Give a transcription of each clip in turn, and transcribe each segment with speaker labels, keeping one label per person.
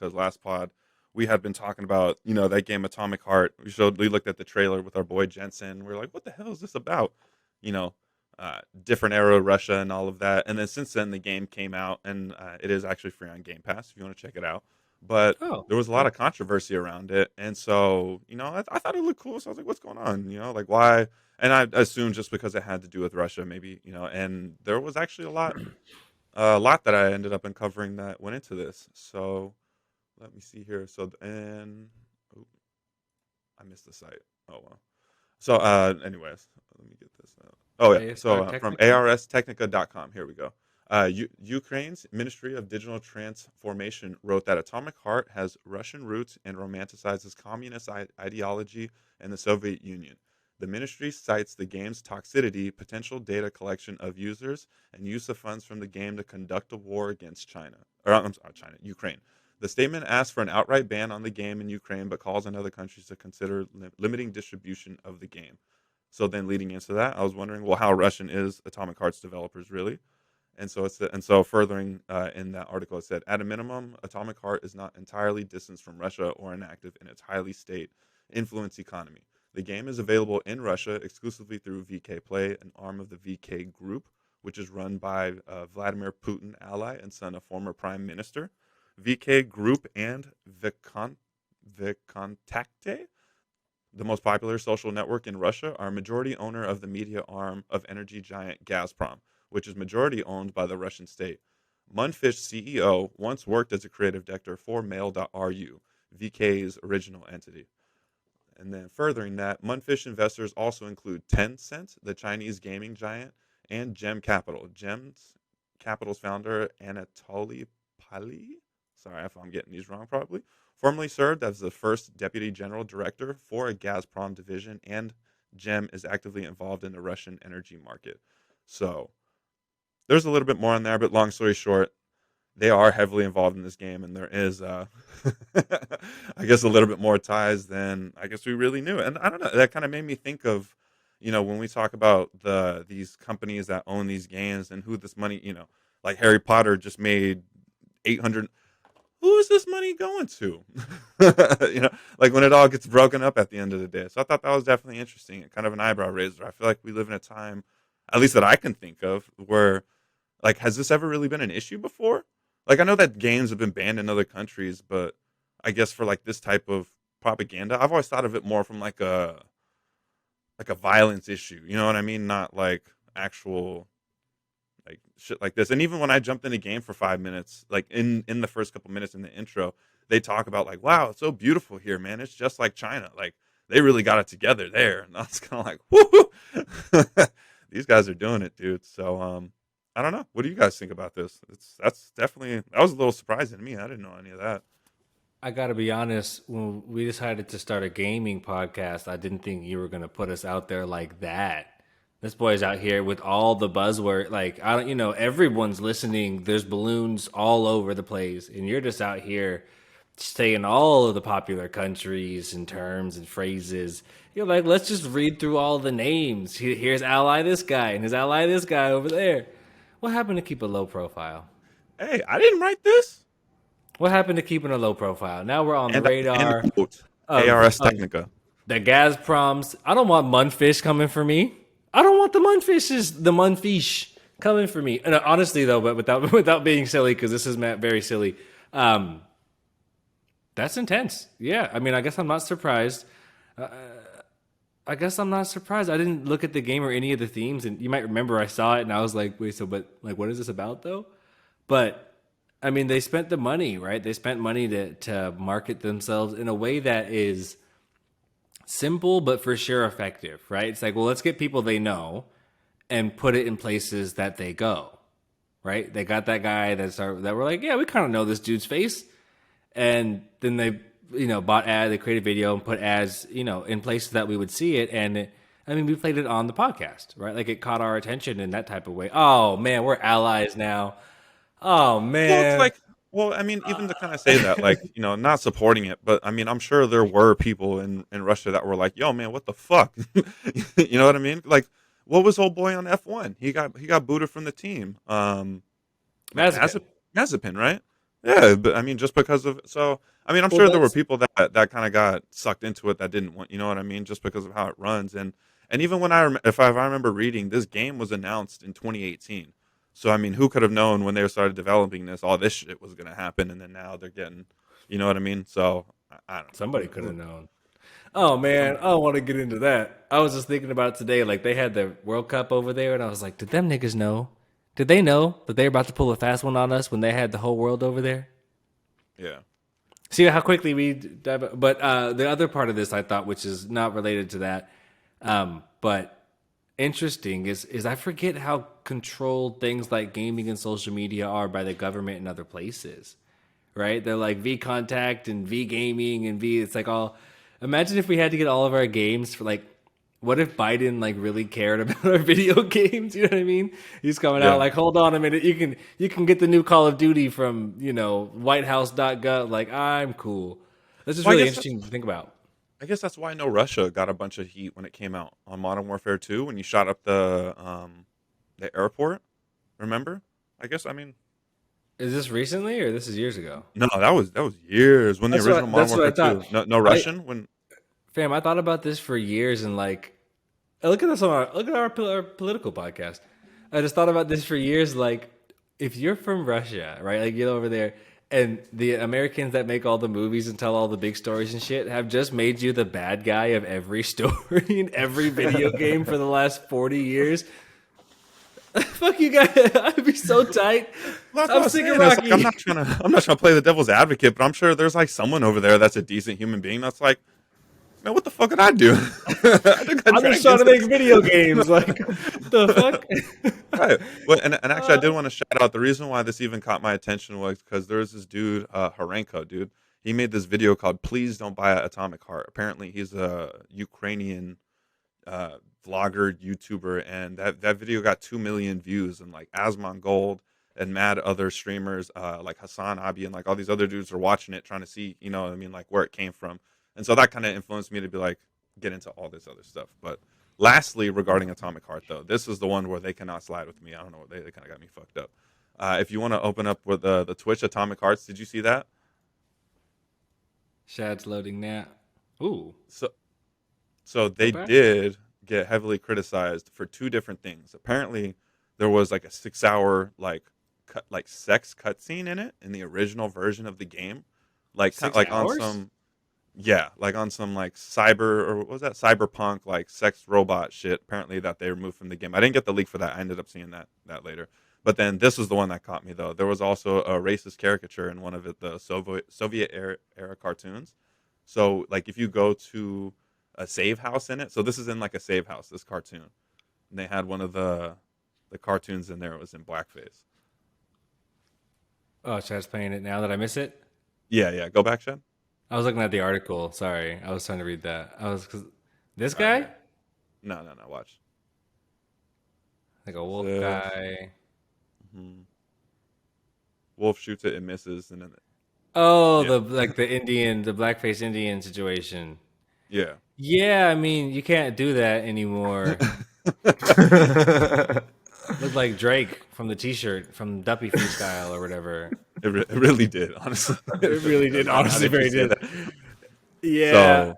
Speaker 1: because last pod we had been talking about that game Atomic Heart. We looked at the trailer with our boy Jensen. We are like, what the hell is this about? You know, different era of Russia and all of that. And then since then the game came out and it is actually free on Game Pass if you want to check it out. But
Speaker 2: Oh,
Speaker 1: there was a lot of controversy around it, and so I thought it looked cool. So I was like, "What's going on?" Like why? And I assumed just because it had to do with Russia, maybe. And there was actually a lot that I ended up uncovering that went into this. So let me see here. So and oh, I missed the site. Oh well. So anyways, let me get this out. Oh yeah. So
Speaker 2: Star
Speaker 1: from
Speaker 2: Technica.
Speaker 1: arstechnica.com. Here we go. Ukraine's Ministry of Digital Transformation wrote that Atomic Heart has Russian roots and romanticizes communist ideology and the Soviet Union. The ministry cites the game's toxicity, potential data collection of users, and use of funds from the game to conduct a war against China. Or I'm sorry, Ukraine. The statement asks for an outright ban on the game in Ukraine, but calls on other countries to consider limiting distribution of the game. So then, leading into that, I was wondering, well, how Russian is Atomic Heart's developers really? And so furthering in that article, it said, at a minimum, Atomic Heart is not entirely distanced from Russia or inactive in its highly state influence economy. The game is available in Russia exclusively through VK Play, an arm of the VK Group, which is run by Vladimir Putin ally and son of former Prime Minister. VK Group and Vkontakte, the most popular social network in Russia, are a majority owner of the media arm of energy giant Gazprom, which is majority owned by the Russian state. Munfish CEO once worked as a creative director for Mail.ru, VK's original entity. And then furthering that, Munfish investors also include Tencent, the Chinese gaming giant, and Gem Capital. Gem's Capital's founder, Anatoly Pali, sorry if I'm getting these wrong probably, formerly served as the first deputy general director for a Gazprom division, and Gem is actively involved in the Russian energy market. So there's a little bit more on there, but long story short, they are heavily involved in this game, and there is, I guess, a little bit more ties than I guess we really knew. And I don't know, that kind of made me think of, when we talk about these companies that own these games and who this money, like Harry Potter just made 800. Who is this money going to? Like when it all gets broken up at the end of the day. So I thought that was definitely interesting and kind of an eyebrow raiser. I feel like we live in a time, at least that I can think of, where like, has this ever really been an issue before? Like, I know that games have been banned in other countries, but I guess for like this type of propaganda, I've always thought of it more from like a violence issue. You know what I mean? Not like actual like shit like this. And even when I jumped in the game for 5 minutes, like in the first couple minutes in the intro, they talk about like, wow, it's so beautiful here, man. It's just like China. Like they really got it together there. And I was kind of like, whoo, these guys are doing it, dude. So I don't know. What do you guys think about this? That was a little surprising to me. I didn't know any of that.
Speaker 2: I gotta be honest. When we decided to start a gaming podcast, I didn't think you were gonna put us out there like that. This boy's out here with all the buzzword. Like I don't, everyone's listening. There's balloons all over the place, and you're just out here saying all of the popular countries and terms and phrases. You're like, let's just read through all the names. Here's ally this guy, and his ally this guy over there. What happened to keep a low profile?
Speaker 1: Hey, I didn't write this.
Speaker 2: What happened to keeping a low profile? Now we're on the
Speaker 1: And
Speaker 2: radar
Speaker 1: quote
Speaker 2: of
Speaker 1: ARS Technica.
Speaker 2: the Gazproms. I don't want Munfish coming for me. I don't want the Munfish coming for me. And honestly, though, but without without being silly, because this is very silly. Um, that's intense. Yeah, I mean, I guess I'm not surprised. I guess I'm not surprised. I didn't look at the game or any of the themes, and you might remember I saw it, and I was like, wait, so but like, what is this about though? But I mean, they spent the money, right? They spent money to market themselves in a way that is simple but for sure effective, right? It's like, well, let's get people they know and put it in places that they go, right? They got that guy that were like, yeah, we kind of know this dude's face, and then they bought they created video and put ads in places that we would see it, and I mean, we played it on the podcast, right? Like it caught our attention in that type of way. Oh man, we're allies now. Oh
Speaker 1: Well, it's
Speaker 2: man.
Speaker 1: like, well, I mean, even to kind of say that, like, not supporting it, but I mean, I'm sure there were people in Russia that were like, "Yo, man, what the fuck?" You know what I mean? Like, what was old boy on F1? He got booted from the team.
Speaker 2: Mazepin.
Speaker 1: Mazepin, right? Yeah, but I mean, just because of so, I mean, I'm
Speaker 2: Well,
Speaker 1: sure there were
Speaker 2: that's
Speaker 1: people that kind of got sucked into it that didn't want, you know what I mean, just because of how it runs. And even when if I remember reading, this game was announced in 2018. So I mean, who could have known when they started developing this, all this shit was gonna happen, and then now they're getting, you know what I mean? So I don't know.
Speaker 2: somebody could have known. Oh man, I
Speaker 1: Somebody.
Speaker 2: don't want to get into that. I was just thinking about it today. Like they had the World Cup over there, and I was like, did them niggas know? Did they know that they were about to pull a fast one on us when they had the whole world over there?
Speaker 1: Yeah.
Speaker 2: See how quickly we dive. But the other part of this I thought, which is not related to that, but interesting, is I forget how controlled things like gaming and social media are by the government in other places. Right? They're like V Contact and V Gaming and V. It's like all. Imagine if we had to get all of our games for like. What if Biden like really cared about our video games? You know what I mean? He's coming out
Speaker 1: Yeah.
Speaker 2: like, hold on a minute, you can get the new Call of Duty from WhiteHouse.gov. Like, I'm cool. This is
Speaker 1: Well,
Speaker 2: really interesting to think about.
Speaker 1: I guess that's why I know Russia got a bunch of heat when it came out on Modern Warfare 2 when you shot up the airport. Remember? I guess I mean
Speaker 2: Is this recently or this is years ago?
Speaker 1: no, that was years when the original Modern
Speaker 2: That's what I
Speaker 1: Warfare
Speaker 2: thought.
Speaker 1: 2. No
Speaker 2: I
Speaker 1: Russian when
Speaker 2: fam, I thought about this for years and like look at this on our political podcast. I just thought about this for years. Like, if you're from Russia, right? Like, you're over there, and the Americans that make all the movies and tell all the big stories and shit have just made you the bad guy of every story in every video game for the last 40 years. Fuck you guys! I'd be so tight.
Speaker 1: Well, that's what
Speaker 2: I'm
Speaker 1: I'm
Speaker 2: sick
Speaker 1: saying.
Speaker 2: of
Speaker 1: It's like
Speaker 2: Rocky.
Speaker 1: I'm not trying to play the devil's advocate, but I'm sure there's like someone over there that's a decent human being that's like, man, what the fuck did I do? I think I
Speaker 2: I'm
Speaker 1: drank
Speaker 2: just trying to
Speaker 1: into
Speaker 2: make
Speaker 1: this.
Speaker 2: video games. Like, the fuck?
Speaker 1: Right. Well, and actually, I did want to shout out the reason why this even caught my attention was because there was this dude, Harenko, dude. He made this video called "Please Don't Buy an Atomic Heart." Apparently, he's a Ukrainian vlogger, YouTuber, and that video got 2 million views. And like Asmon Gold and mad other streamers, like Hassan Abi and like all these other dudes are watching it, trying to see, you know what I mean, like where it came from. And so that kind of influenced me to be like, get into all this other stuff. But lastly, regarding Atomic Heart, though, this is the one where they cannot slide with me. I don't know, they kind of got me fucked up. If you want to open up with the Twitch Atomic Hearts, did you see that?
Speaker 2: Shad's loading now. Ooh,
Speaker 1: So So
Speaker 2: go
Speaker 1: they
Speaker 2: back.
Speaker 1: did get heavily criticized for two different things. Apparently, there was like a 6 hour like sex cutscene in it in the original version of the game,
Speaker 2: Six
Speaker 1: like on
Speaker 2: hours?
Speaker 1: some yeah, like on some like cyber or what was that cyberpunk like sex robot shit. Apparently that they removed from the game. I didn't get the leak for that. I ended up seeing that later. But then this was the one that caught me though. There was also a racist caricature in one of the Soviet era cartoons. So like if you go to a save house in it, so this is in like a save house. This cartoon, and they had one of the cartoons in there. It was in blackface.
Speaker 2: Oh, Chad's playing it now. Did I miss it?
Speaker 1: Yeah, yeah. Go back, Shed.
Speaker 2: I was looking at the article. Sorry, I was trying to read that. I was cause this
Speaker 1: All right,
Speaker 2: guy,
Speaker 1: here. No, no, no. Watch.
Speaker 2: like a wolf
Speaker 1: This.
Speaker 2: guy.
Speaker 1: Mhm. Wolf shoots it and misses, and then
Speaker 2: Oh,
Speaker 1: yeah,
Speaker 2: the blackface Indian situation.
Speaker 1: yeah.
Speaker 2: Yeah, I mean, you can't do that anymore. Looked like Drake from the T-shirt from Duppy Freestyle or whatever.
Speaker 1: It really did. Honestly,
Speaker 2: It
Speaker 1: it really
Speaker 2: really
Speaker 1: does.
Speaker 2: did.
Speaker 1: Now
Speaker 2: Honestly,
Speaker 1: that you
Speaker 2: very
Speaker 1: say
Speaker 2: did.
Speaker 1: that,
Speaker 2: Yeah.
Speaker 1: so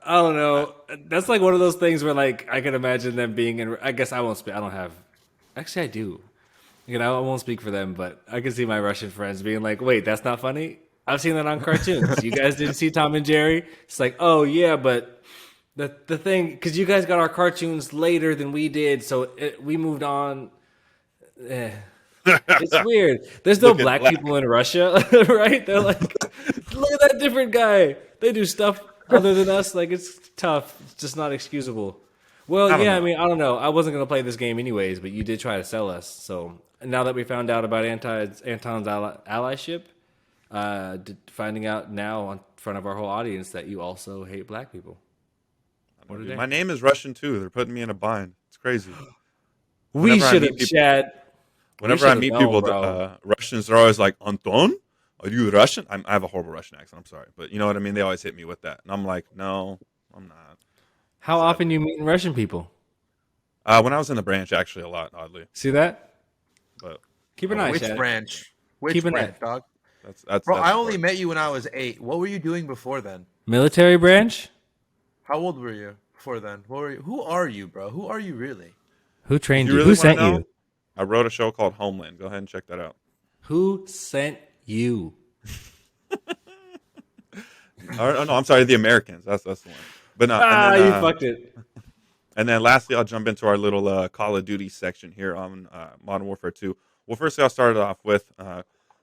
Speaker 2: I don't
Speaker 1: I,
Speaker 2: know. That's like one of those things where like I can imagine them being in. I guess I won't speak. I don't have. Actually, I do. You know, I won't speak for them, but I can see my Russian friends being like, "Wait, that's not funny." I've seen that on cartoons. You guys didn't see Tom and Jerry? It's like, oh yeah, but the thing because you guys got our cartoons later than we did, so we moved on. Eh. It's weird. There's no
Speaker 1: looking
Speaker 2: black
Speaker 1: black.
Speaker 2: people in Russia, right? They're like, look at that different guy. They do stuff other than us. Like it's tough. It's just not excusable. Well,
Speaker 1: I don't
Speaker 2: yeah. I
Speaker 1: know.
Speaker 2: mean, I don't know. I wasn't gonna play this game anyways, but you did try to sell us. So now that we found out about Anton's allyship, finding out now in front of our whole audience that you also hate black people.
Speaker 1: I
Speaker 2: What
Speaker 1: know,
Speaker 2: a
Speaker 1: dude.
Speaker 2: day.
Speaker 1: My name is Russian too. They're putting me in a bind. It's crazy.
Speaker 2: We
Speaker 1: Whenever I
Speaker 2: should
Speaker 1: meet
Speaker 2: have,
Speaker 1: people,
Speaker 2: Chad. We
Speaker 1: whenever I
Speaker 2: should have
Speaker 1: meet
Speaker 2: known,
Speaker 1: people,
Speaker 2: bro.
Speaker 1: Russians are always like, Anton, are you Russian? I have a horrible Russian accent. I'm sorry, but you know what I mean. They always hit me with that, and I'm like, no, I'm not.
Speaker 2: How often
Speaker 1: Sadly,
Speaker 2: you meeting Russian people?
Speaker 1: when I was in the branch, actually, a lot, oddly,
Speaker 2: See that?
Speaker 1: but
Speaker 2: Keep
Speaker 1: oh
Speaker 2: an eye,
Speaker 1: well.
Speaker 3: Which
Speaker 2: Chad.
Speaker 3: branch? Which
Speaker 2: Keep an eye.
Speaker 3: branch, dog? Bro, I
Speaker 1: That's
Speaker 3: only
Speaker 1: important.
Speaker 3: met you when I was 8. What were you doing before then?
Speaker 2: Military branch?
Speaker 3: How old were you before then? What were you? Who are you, bro? Who are you really?
Speaker 2: Who
Speaker 1: If
Speaker 2: trained
Speaker 1: you
Speaker 2: you?
Speaker 1: really
Speaker 2: Who
Speaker 1: want to
Speaker 2: sent
Speaker 1: know,
Speaker 2: you?
Speaker 1: I wrote a show called Homeland. Go ahead and check that out.
Speaker 2: Who sent you?
Speaker 1: Or, no, I'm sorry, the Americans. That's the one. But no,
Speaker 2: Ah, you fucked it.
Speaker 1: and then lastly, I'll jump into our little Call of Duty section here on Modern Warfare 2. Well, firstly, I'll start it off with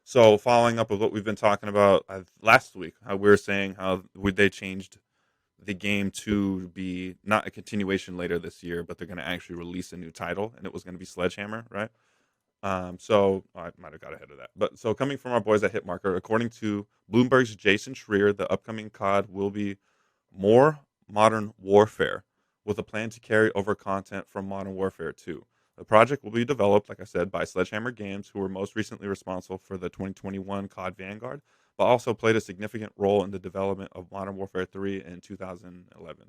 Speaker 1: so following up with what we've been talking about last week, how we were saying how they changed the game to be not a continuation later this year, but they're going to actually release a new title, and it was going to be Sledgehammer, right? So I might have got ahead of that. But so coming from our boys at Hitmarker, according to Bloomberg's Jason Schreier, the upcoming COD will be more Modern Warfare with a plan to carry over content from Modern Warfare 2. The project will be developed, like I said, by Sledgehammer Games, who were most recently responsible for the 2021 COD Vanguard, but also played a significant role in the development of Modern Warfare 3 in 2011.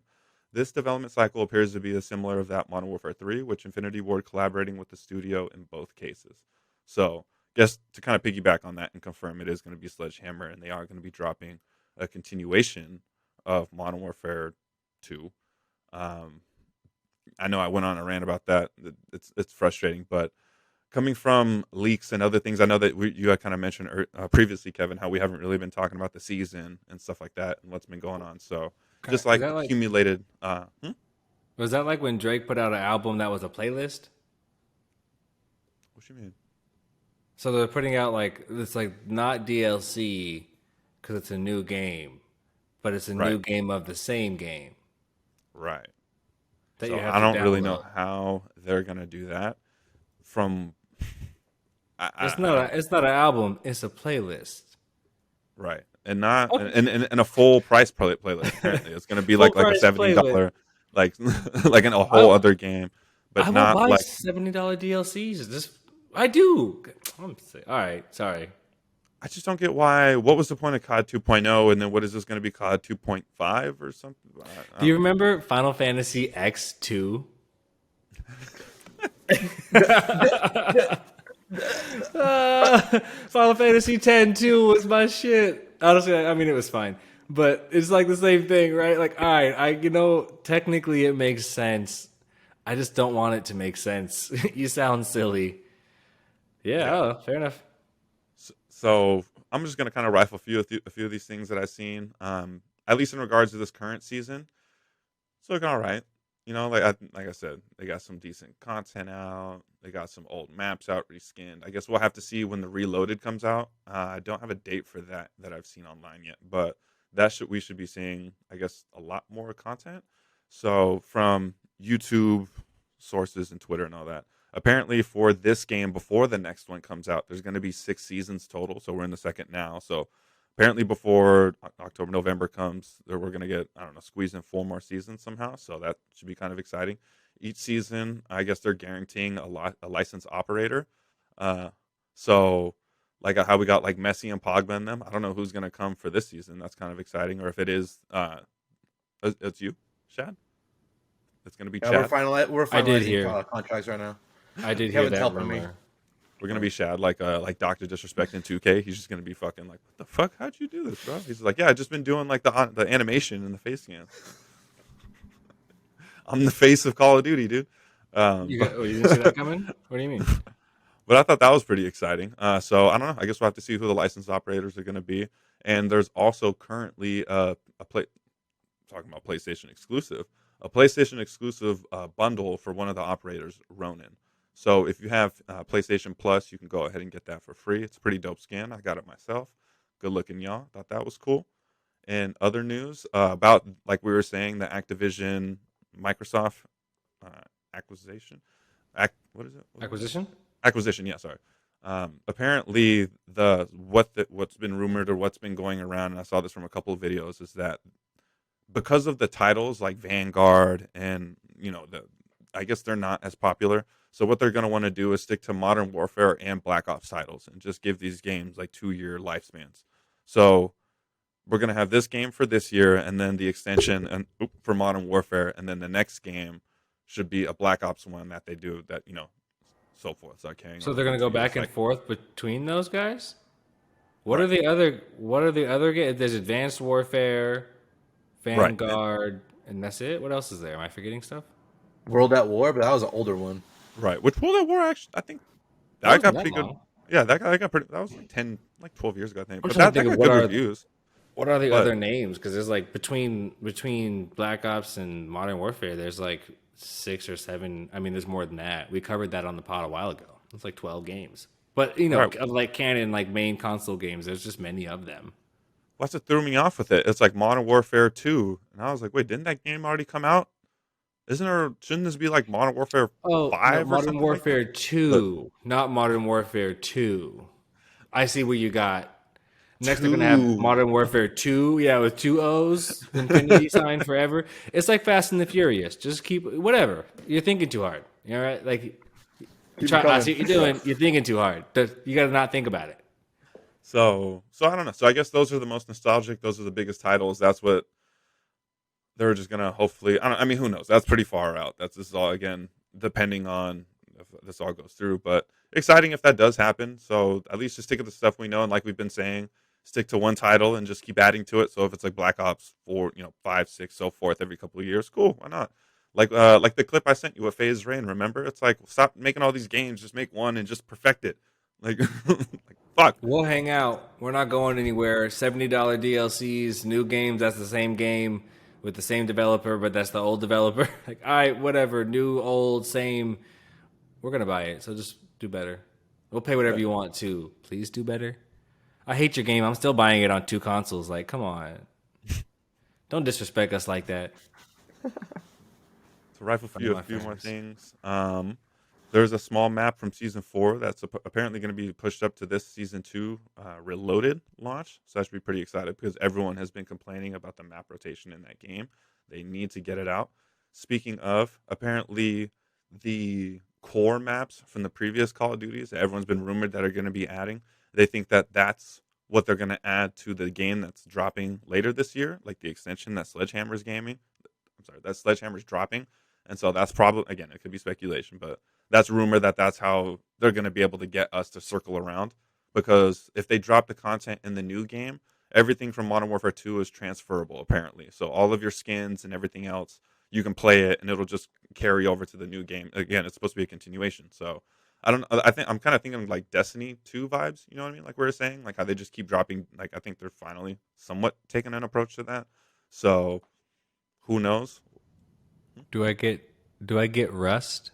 Speaker 1: This development cycle appears to be similar of that Modern Warfare 3, which Infinity Ward collaborating with the studio in both cases. So, just to kind of piggyback on that and confirm it is going to be Sledgehammer, and they are going to be dropping a continuation of Modern Warfare 2. Um, I know I went on a rant about that. It's frustrating, but coming from leaks and other things, I know that you had kind of mentioned previously, Kevin, how we haven't really been talking about the season and stuff like that and what's been going on. So just
Speaker 2: Is
Speaker 1: like
Speaker 2: that like
Speaker 1: accumulated.
Speaker 2: was that like when Drake put out an album that was a playlist?
Speaker 1: What you mean?
Speaker 2: So they're putting out like it's like not DLC because it's a new game, but it's a
Speaker 1: Right,
Speaker 2: new game of the same game
Speaker 1: right.
Speaker 2: that you
Speaker 1: So
Speaker 2: have
Speaker 1: I
Speaker 2: to
Speaker 1: don't really know
Speaker 2: download.
Speaker 1: how they're gonna do that. From I don't know.
Speaker 2: It's not an album. It's a playlist.
Speaker 1: Right, and not
Speaker 2: Okay.
Speaker 1: and a full price playlist. Apparently, it's gonna be
Speaker 2: Full
Speaker 1: like a
Speaker 2: price playlist.
Speaker 1: $70 like like in a
Speaker 2: I
Speaker 1: whole other game, but
Speaker 2: I won't
Speaker 1: not
Speaker 2: buy
Speaker 1: like
Speaker 2: $70 DLCs. Just I do. All right. Sorry.
Speaker 1: I just don't get why. What was the point of COD 2.0, and then what is this going to be COD 2.5 or something? I
Speaker 2: Do you
Speaker 1: don't know.
Speaker 2: remember Final Fantasy X2? Final Fantasy X 2 was my shit. Honestly, I mean it was fine, but it's like the same thing, right? Like, all right, technically it makes sense. I just don't want it to make sense. You sound silly. Yeah,
Speaker 1: Yeah.
Speaker 2: fair enough.
Speaker 1: So I'm just going to kind of rifle a few of these things that I've seen, at least in regards to this current season. It's looking all right. You know, like I said, they got some decent content out. They got some old maps out reskinned. I guess we'll have to see when the Reloaded comes out. I don't have a date for that I've seen online yet, but we should be seeing, I guess, a lot more content. So from YouTube sources and Twitter and all that. Apparently, for this game before the next one comes out, there's going to be 6 seasons total. So we're in the second now. So apparently before October, November comes, we're going to get, I don't know, squeeze in 4 more seasons somehow. So that should be kind of exciting. Each season, I guess they're guaranteeing a licensed operator. Uh, so like how we got like Messi and Pogba in them. I don't know who's going to come for this season. That's kind of exciting. Or if it is, it's you, Shad. It's going to be
Speaker 3: Yeah,
Speaker 1: Chad.
Speaker 3: we're
Speaker 2: I did
Speaker 3: finalizing
Speaker 2: hear.
Speaker 3: contracts right now.
Speaker 2: I did hear
Speaker 3: Kevin's
Speaker 2: that
Speaker 3: helping me.
Speaker 2: rumor.
Speaker 1: We're gonna be Shad like Doctor Disrespect in 2K. He's just gonna be fucking like, what the fuck? How'd you do this, bro? He's like, yeah, I just been doing like the animation and the face scan. I'm the face of Call of Duty, dude. But
Speaker 2: You didn't see that coming? What do you mean?
Speaker 1: but I thought that was pretty exciting. So I don't know. I guess we'll have to see who the licensed operators are gonna be. And there's also currently a play talking about PlayStation exclusive, a PlayStation exclusive bundle for one of the operators, Ronin. So if you have PlayStation Plus, you can go ahead and get that for free. It's a pretty dope skin. I got it myself. Good looking, y'all. Thought that was cool. And other news about, like we were saying, the Activision Microsoft uh, acquisition. What is it?
Speaker 2: Acquisition?
Speaker 1: Acquisition. Yeah, sorry. Apparently, what's been rumored or what's been going around, and I saw this from a couple of videos, is that because of the titles like Vanguard and I guess they're not as popular. So what they're going to want to do is stick to Modern Warfare and Black Ops titles and just give these games like 2 year lifespans. So we're going to have this game for this year and then the extension for Modern Warfare, and then the next game should be a Black Ops one that they do so forth. So carrying
Speaker 2: So
Speaker 1: on
Speaker 2: they're
Speaker 1: for
Speaker 2: gonna go
Speaker 1: 2 years.
Speaker 2: back and
Speaker 1: Like,
Speaker 2: forth between those guys? What are
Speaker 1: Right.
Speaker 2: the other? What are the other games? There's Advanced Warfare,
Speaker 1: Right.
Speaker 2: Vanguard, and that's it. What else is there? Am I forgetting stuff?
Speaker 3: World at War, but that was an older one.
Speaker 1: Right. Which World at War actually, I think
Speaker 2: That
Speaker 1: that
Speaker 2: wasn't
Speaker 1: got
Speaker 2: that
Speaker 1: pretty good.
Speaker 2: long.
Speaker 1: Yeah, that got pretty. That was like 10, like 12 years ago, I think.
Speaker 2: I'm
Speaker 1: But
Speaker 2: trying to
Speaker 1: that
Speaker 2: think of
Speaker 1: got good reviews.
Speaker 2: what are the
Speaker 1: But
Speaker 2: other names? Because there's like between Black Ops and Modern Warfare, there's like 6 or 7. I mean, there's more than that. We covered that on the pod a while ago. It's like 12 games. But
Speaker 1: right,
Speaker 2: of like canon, like main console games, there's just many of them.
Speaker 1: what's it threw me off with it? It's like Modern Warfare 2, and I was like, wait, didn't that game already come out? Isn't there? Shouldn't this be like Modern Warfare
Speaker 2: Oh no,
Speaker 1: 5 or
Speaker 2: Modern
Speaker 1: something like that?
Speaker 2: Warfare
Speaker 1: But
Speaker 2: 2, not Modern Warfare 2. I see what you got. Next, they're gonna have
Speaker 1: two.
Speaker 2: Modern Warfare 2, yeah, with two O's, infinity sign forever. It's like Fast and the Furious. Just keep whatever. You're thinking too hard. All right, like
Speaker 3: Keep it
Speaker 2: try. I
Speaker 3: coming.
Speaker 2: see what you're doing. You're thinking too hard. You got to not think about it.
Speaker 1: So I don't know. So I guess those are the most nostalgic. Those are the biggest titles. That's what they're just gonna hopefully. I mean, who knows? That's pretty far out. This is all again depending on if this all goes through. But exciting if that does happen. So at least just stick with the stuff we know, and like we've been saying, stick to one title and just keep adding to it. So if it's like Black Ops 4, 5, 6, so forth every couple of years, cool. Why not? Like the clip I sent you with Phase Rain. Remember? It's like stop making all these games. Just make one and just perfect it. Like, like fuck.
Speaker 2: We'll hang out. We're not going anywhere. $70 DLCs, new games. That's the same game with the same developer, but that's the old developer. Like, all right, whatever. New, old, same. We're gonna buy it. So just do better. We'll pay whatever
Speaker 1: Right.
Speaker 2: you want to. Please do better. I hate your game. I'm still buying it on 2 consoles. Like, come on. Don't disrespect us like that.
Speaker 1: To rifle
Speaker 2: Front of
Speaker 1: few a
Speaker 2: my
Speaker 1: few more
Speaker 2: fingers.
Speaker 1: things. There's a small map from season 4 that's apparently going to be pushed up to this season 2 Reloaded launch. So I should be pretty excited because everyone has been complaining about the map rotation in that game. They need to get it out. Speaking of, apparently the core maps from the previous Call of Duties that everyone's been rumored that are going to be adding, they think that that's what they're going to add to the game that's dropping later this year, like the extension that Sledgehammer's gaming. I'm sorry, that Sledgehammer's dropping. And so that's probably, again, it could be speculation, but that's rumor that that's how they're going to be able to get us to circle around. Because if they drop the content in the new game, everything from Modern Warfare 2 is transferable, apparently. So all of your skins and everything else, you can play it and it'll just carry over to the new game. Again, it's supposed to be a continuation. So I don't I think I'm kind of thinking like Destiny 2 vibes, you know what I mean? Like we were saying, like how they just keep dropping, like I think they're finally somewhat taking an approach to that. So who knows?
Speaker 2: Do I get Rust?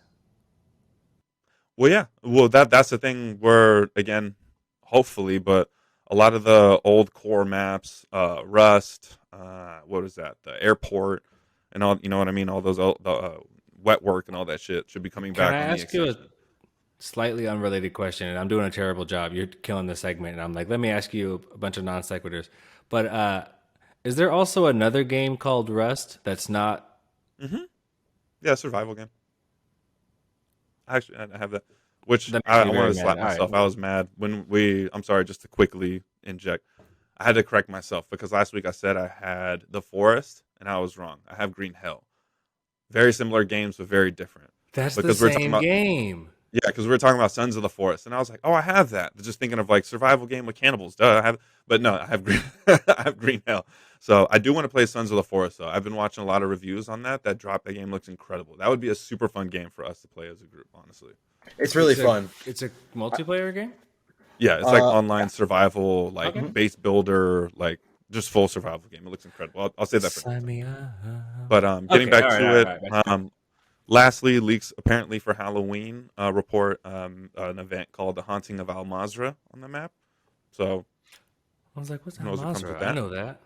Speaker 1: Well, yeah. Well, that's the thing where again, hopefully, but a lot of the old core maps, Rust, what is that? The airport and all, you know what I mean? All those the wet work and all that shit should be coming
Speaker 2: Can I
Speaker 1: back on the
Speaker 2: ask you a
Speaker 1: extension.
Speaker 2: slightly unrelated question? And I'm doing a terrible job. You're killing this segment, and I'm like, let me ask you a bunch of non sequiturs. But is there also another game called Rust that's not?
Speaker 1: Hmm. Yeah, survival game. Actually, I have that. Which
Speaker 2: That makes
Speaker 1: I
Speaker 2: me
Speaker 1: wanted
Speaker 2: very
Speaker 1: to
Speaker 2: mad.
Speaker 1: slap
Speaker 2: All right.
Speaker 1: myself. I was mad when we. I'm sorry, just to quickly inject. I had to correct myself because last week I said I had the forest and I was wrong. I have Green Hell. Very similar games, but very different.
Speaker 2: That's the
Speaker 1: Because we're talking
Speaker 2: same
Speaker 1: about
Speaker 2: game.
Speaker 1: yeah, because we were talking about Sons of the Forest, and I was like, oh, I have that. Just thinking of like survival game with cannibals. Duh, I have, but no, I have Green, I have Green Hell. So I do want to play Sons of the Forest though. I've been watching a lot of reviews on that. That drop, that game looks incredible. That would be a super fun game for us to play as a group, honestly.
Speaker 3: It's really fun.
Speaker 2: It's a multiplayer game.
Speaker 1: Yeah, it's like
Speaker 3: Uh,
Speaker 1: online survival, like
Speaker 2: Okay.
Speaker 1: base builder, like just full survival game. It looks incredible. I'll save that for next
Speaker 2: Sign
Speaker 1: time.
Speaker 2: me up.
Speaker 1: But getting
Speaker 2: Okay.
Speaker 1: back
Speaker 2: All right. All
Speaker 1: to
Speaker 2: right.
Speaker 1: it,
Speaker 2: All right. Back to it.
Speaker 1: lastly, leaks apparently for Halloween report an event called the Haunting of Al Mazrah on the map. So
Speaker 2: I was like, what's
Speaker 1: who
Speaker 2: Al
Speaker 1: knows what comes with
Speaker 2: Mazrah? I
Speaker 1: that?
Speaker 2: know that.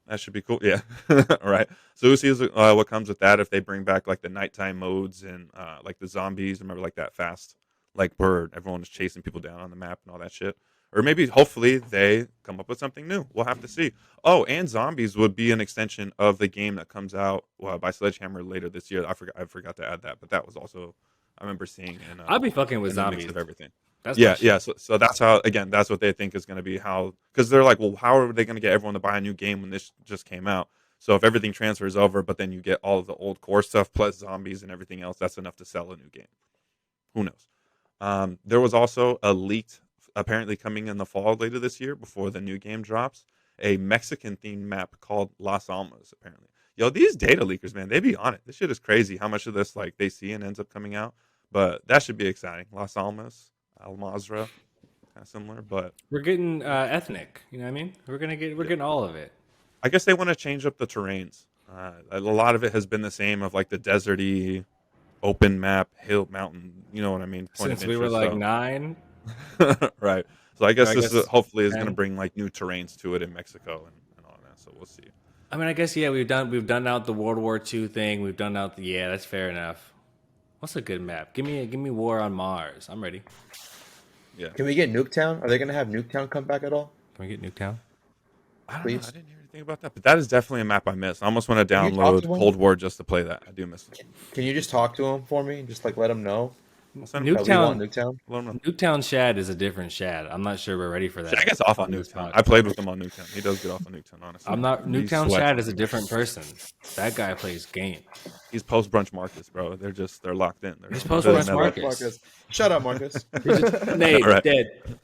Speaker 1: That should be cool. Yeah. All right. So we'll see what comes with that if they bring back like the nighttime modes and like the zombies. Remember like that fast, like where everyone is chasing people down on the map and all that shit. Or maybe hopefully they come up with something new. We'll have to see. Oh, and zombies would be an extension of the game that comes out by Sledgehammer later this year. I forgot to add that, but that was also I remember seeing
Speaker 2: I'll be fucking with
Speaker 1: in the mix
Speaker 2: zombies.
Speaker 1: of everything.
Speaker 2: That's my
Speaker 1: Yeah,
Speaker 2: shit.
Speaker 1: yeah. So that's how again that's what they think is going to be how because they're like, well, how are they going to get everyone to buy a new game when this just came out? So if everything transfers over, but then you get all of the old core stuff plus zombies and everything else, that's enough to sell a new game. Who knows? There was also a leaked apparently coming in the fall later this year before the new game drops. A Mexican themed map called Las Almas. Apparently, yo, these data leakers, man, they be on it. This shit is crazy. How much of this like they see and ends up coming out, but that should be exciting. Las Almas, Almazra, kind of similar, but
Speaker 2: We're getting ethnic. You know what I mean? We're getting all of it.
Speaker 1: I guess they want to change up the terrains. A lot of it has been the same of like the deserty, open map, hill, mountain. You know what I mean?
Speaker 2: Since we were like 9,
Speaker 1: right. So I guess
Speaker 2: I
Speaker 1: this
Speaker 2: guess
Speaker 1: hopefully is going to
Speaker 2: 10.
Speaker 1: bring like new terrains to it in Mexico and all that. So we'll see.
Speaker 2: I mean, I guess yeah, we've done out the World War II thing. We've done out the yeah, that's fair enough. What's a good map? Give me War on Mars. I'm ready.
Speaker 1: Yeah.
Speaker 3: Can we get Nuketown? Are they gonna have Nuketown come back at all?
Speaker 2: Can we get Nuketown?
Speaker 1: I don't know.
Speaker 3: Please.
Speaker 1: I didn't hear anything about that, but that is definitely a map I missed. I almost want to
Speaker 3: Can you talk
Speaker 1: download
Speaker 3: to him?
Speaker 1: Cold War just to play that. I do miss it.
Speaker 3: Can you just talk to him for me and just like let him know
Speaker 1: I'll send him
Speaker 3: that we want
Speaker 2: Nuketown,
Speaker 3: Nuketown?
Speaker 1: let him know.
Speaker 2: Nuketown Shad is a different Shad. I'm not sure we're ready for that.
Speaker 1: Shaq gets off on
Speaker 2: this
Speaker 1: Nuketown.
Speaker 2: podcast.
Speaker 1: I played with him on Nuketown. He does get off on Nuketown, honestly.
Speaker 2: I'm not.
Speaker 1: He
Speaker 2: Nuketown
Speaker 1: sweats
Speaker 2: Shad
Speaker 1: on
Speaker 2: is a
Speaker 1: it.
Speaker 2: different person. That guy plays game.
Speaker 1: He's post brunch Marcus, bro. They're locked in.
Speaker 2: He's
Speaker 1: They're
Speaker 2: post-brunch
Speaker 1: never-
Speaker 2: Marcus.
Speaker 3: Marcus. Shut up, Marcus.
Speaker 2: Nate,
Speaker 1: Right.
Speaker 2: dead.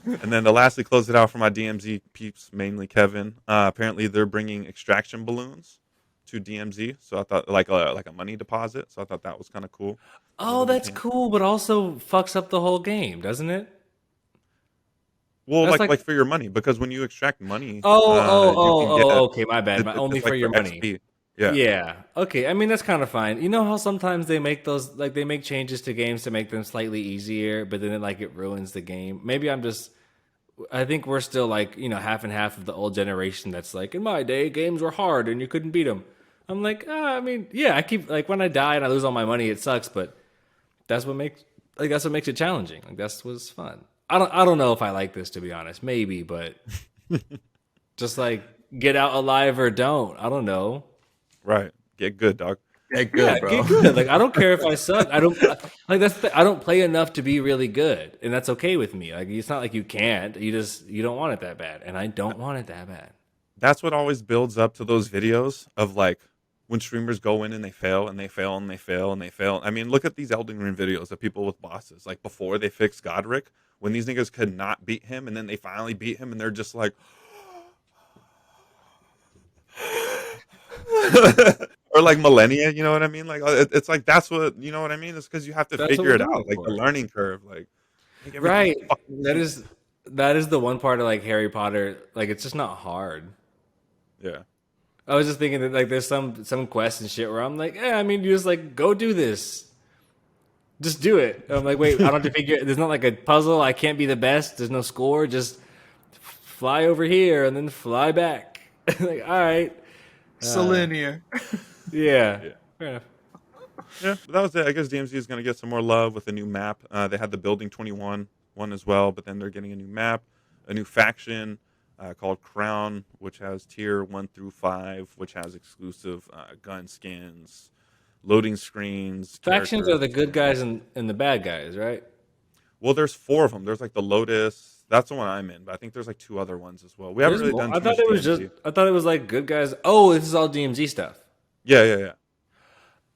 Speaker 1: And then to lastly close it out for my DMZ peeps, mainly Kevin. Apparently they're bringing extraction balloons to DMZ. So I thought like a money deposit. So I thought that was kind of cool.
Speaker 2: Oh, that's cool, but also fucks up the whole game, doesn't it?
Speaker 1: Well,
Speaker 2: That's
Speaker 1: like
Speaker 2: like-
Speaker 1: for your money, because when you extract money,
Speaker 2: Oh,
Speaker 1: you can get
Speaker 2: okay, my bad. Only
Speaker 1: it's
Speaker 2: for
Speaker 1: like
Speaker 2: your money.
Speaker 1: XP. Yeah.
Speaker 2: Yeah. Okay. I mean, that's kind of fine. You know how sometimes they make those, like, they make changes to games to make them slightly easier, but then it ruins the game. Maybe I think we're still like, half and half of the old generation that's like, in my day, games were hard and you couldn't beat them. I'm like, I mean, yeah, I keep, like, when I die and I lose all my money, it sucks, but that's what makes it challenging. Like, that's what's fun. I don't know if I like this, to be honest. Maybe, but just like, get out alive or don't. I don't know.
Speaker 1: Right. Get good, dog.
Speaker 3: Yeah, good,
Speaker 2: Yeah,
Speaker 3: bro.
Speaker 2: get good. Like, I don't care if I suck. I don't like I don't play enough to be really good, and that's okay with me. Like, it's not like you can't. You don't want it that bad, and I don't want it that bad.
Speaker 1: That's what always builds up to those videos of like when streamers go in and they fail and they fail and they fail and they fail. I mean, look at these Elden Ring videos of people with bosses. Like before they fixed Godric, when these niggas could not beat him, and then they finally beat him, and they're just like. Or like millennia, you know what I mean? Like it's like that's what you know what I mean. It's because you have to
Speaker 2: That's
Speaker 1: figure
Speaker 2: what
Speaker 1: it
Speaker 2: we're
Speaker 1: out,
Speaker 2: doing
Speaker 1: like
Speaker 2: for.
Speaker 1: the learning curve. Like everything's
Speaker 2: Right.
Speaker 1: fucking-
Speaker 2: That is the one part of like Harry Potter. Like, it's just not hard.
Speaker 1: Yeah,
Speaker 2: I was just thinking that like there's some quests and shit where I'm like, I mean, you just like go do this. Just do it. I'm like, wait, I don't have to figure. There's not like a puzzle. I can't be the best. There's no score. Just fly over here and then fly back. Like, all right.
Speaker 3: So linear.
Speaker 2: Yeah.
Speaker 1: Yeah.
Speaker 2: Fair enough.
Speaker 1: yeah. But that was it. I guess DMZ is gonna get some more love with a new map. They had the Building 21 one as well, but then they're getting a new map, a new faction called Crown, which has tier 1 through 5, which has exclusive gun skins, loading screens.
Speaker 2: Factions are the
Speaker 1: characters.
Speaker 2: good guys and the bad guys, right?
Speaker 1: Well, there's 4 of them. There's like the Lotus. That's the one I'm in, but I think there's like 2 other ones as well. We haven't
Speaker 2: There's
Speaker 1: really
Speaker 2: more.
Speaker 1: done.
Speaker 2: I
Speaker 1: Too
Speaker 2: thought
Speaker 1: much
Speaker 2: it was
Speaker 1: DMZ.
Speaker 2: I thought it was like good guys. Oh, this is all DMZ stuff.
Speaker 1: Yeah.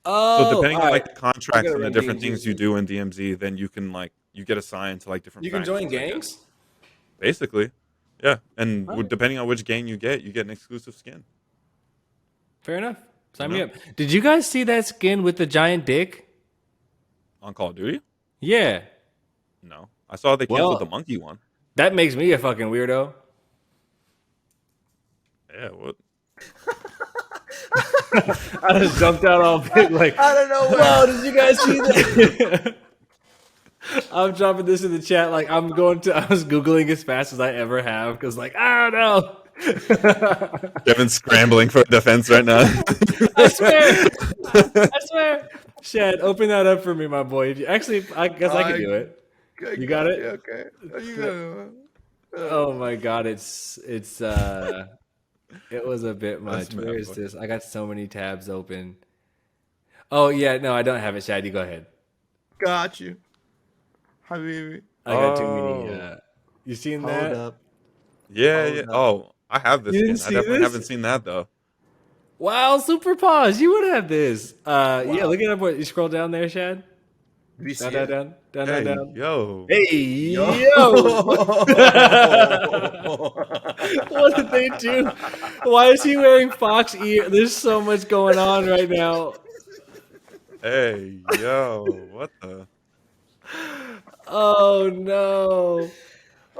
Speaker 2: Oh,
Speaker 1: So depending on
Speaker 2: all
Speaker 1: like
Speaker 2: right.
Speaker 1: the contracts
Speaker 2: gotta
Speaker 1: and the
Speaker 2: run
Speaker 1: different
Speaker 2: DMZ.
Speaker 1: things you do in DMZ, then you can like you get assigned to like different.
Speaker 2: You can join
Speaker 1: factions, I guess.
Speaker 2: gangs.
Speaker 1: Basically, yeah. And
Speaker 2: Alright.
Speaker 1: depending on which gang you get an exclusive skin.
Speaker 2: Fair enough. Sign
Speaker 1: You
Speaker 2: me
Speaker 1: know?
Speaker 2: up. Did you guys see that skin with the giant dick?
Speaker 1: On Call of Duty?
Speaker 2: Yeah,
Speaker 1: No, I saw they canceled
Speaker 2: Well-
Speaker 1: the monkey one.
Speaker 2: that makes me a fucking weirdo.
Speaker 1: Yeah, what?
Speaker 2: I just jumped out all big like.
Speaker 3: I don't know.
Speaker 2: Wow, did you guys see that? I'm dropping this in the chat. Like, I was Googling as fast as I ever have because, like, I don't know.
Speaker 1: Kevin's scrambling for defense right now.
Speaker 2: I swear. I swear. Shad, open that up for me, my boy. Actually, I guess I can do it. You got it?
Speaker 3: Okay. You got it.
Speaker 2: Oh my god, it was a bit much.
Speaker 1: That's
Speaker 2: Where is
Speaker 1: mad,
Speaker 2: this? I got so many tabs open. Oh yeah, no, I don't have it, Shad. You go ahead.
Speaker 3: Got you. Habibi.
Speaker 2: I got too many.
Speaker 1: Oh.
Speaker 2: You seen
Speaker 3: Hold
Speaker 2: that?
Speaker 3: up.
Speaker 1: Yeah.
Speaker 3: Oh, no.
Speaker 1: Oh, I have this
Speaker 2: You
Speaker 1: skin.
Speaker 2: didn't
Speaker 1: I
Speaker 2: see
Speaker 1: definitely
Speaker 2: this?
Speaker 1: haven't seen that though.
Speaker 2: Wow, super pause. You would have this. Yeah, look it up. What you scroll down there, Shad?
Speaker 3: Did you
Speaker 2: Down,
Speaker 3: see
Speaker 2: down,
Speaker 3: it?
Speaker 2: down, down, down,
Speaker 1: Hey,
Speaker 2: down.
Speaker 1: yo.
Speaker 2: Hey,
Speaker 3: Yo.
Speaker 2: yo! What did they do? Why is he wearing fox ear? There's so much going on right now.
Speaker 1: Hey, yo. What the?
Speaker 2: Oh no!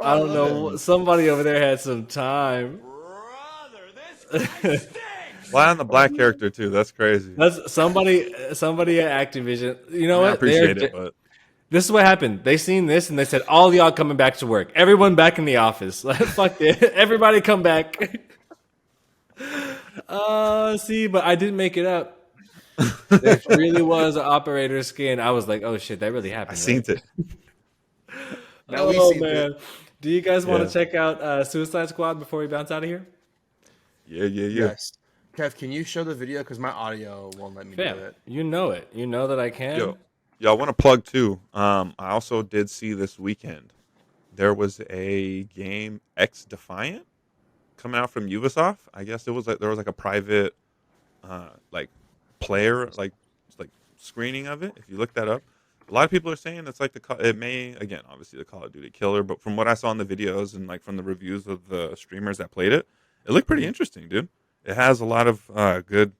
Speaker 2: I
Speaker 3: I
Speaker 2: don't
Speaker 3: love it.
Speaker 2: know. Somebody over there had some time.
Speaker 1: Why on the black character too? That's crazy.
Speaker 2: That's somebody. Somebody at Activision. You know
Speaker 1: I mean, I
Speaker 2: what?
Speaker 1: appreciate it, but
Speaker 2: This is what happened. They seen this and they said, "All y'all coming back to work. Everyone back in the office. Fuck it. Everybody come back." See, but I didn't make it up. There really was an operator skin. I was like, "Oh shit, that really
Speaker 1: I
Speaker 2: happened."
Speaker 1: seen
Speaker 2: Right?
Speaker 1: it.
Speaker 3: Now we
Speaker 2: Oh
Speaker 3: see
Speaker 2: man, do you guys want
Speaker 1: Yeah.
Speaker 2: to check out Suicide Squad before we bounce out of here?
Speaker 1: Yeah.
Speaker 3: Yes. Kev, can you show the video? Because my audio won't let me do
Speaker 2: Fam,
Speaker 3: it.
Speaker 2: you know it. You know that I can.
Speaker 1: Yo, y'all want to plug too? I also did see this weekend there was a game X Defiant coming out from Ubisoft. I guess it was like there was like a private like player like screening of it. If you look that up, a lot of people are saying it's like it may again obviously the Call of Duty killer, but from what I saw in the videos and like from the reviews of the streamers that played it, it looked pretty interesting, dude. It has a lot of good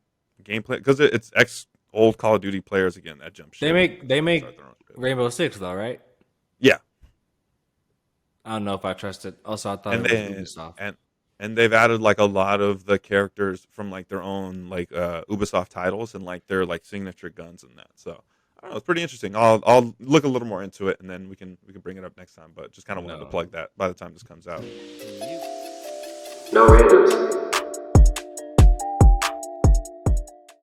Speaker 1: gameplay because it's ex old Call of Duty players again that jump ship.
Speaker 2: They make
Speaker 1: Start their own shit.
Speaker 2: Rainbow Six though, right?
Speaker 1: Yeah,
Speaker 2: I don't know if I trust it. Also, I thought
Speaker 1: and
Speaker 2: it
Speaker 1: then
Speaker 2: was Ubisoft.
Speaker 1: and they've added like a lot of the characters from like their own like Ubisoft titles and like their like signature guns and that. So I don't know, it's pretty interesting. I'll look a little more into it and then we can bring it up next time. But just kind of wanted to
Speaker 2: No.
Speaker 1: plug that by the time this comes out.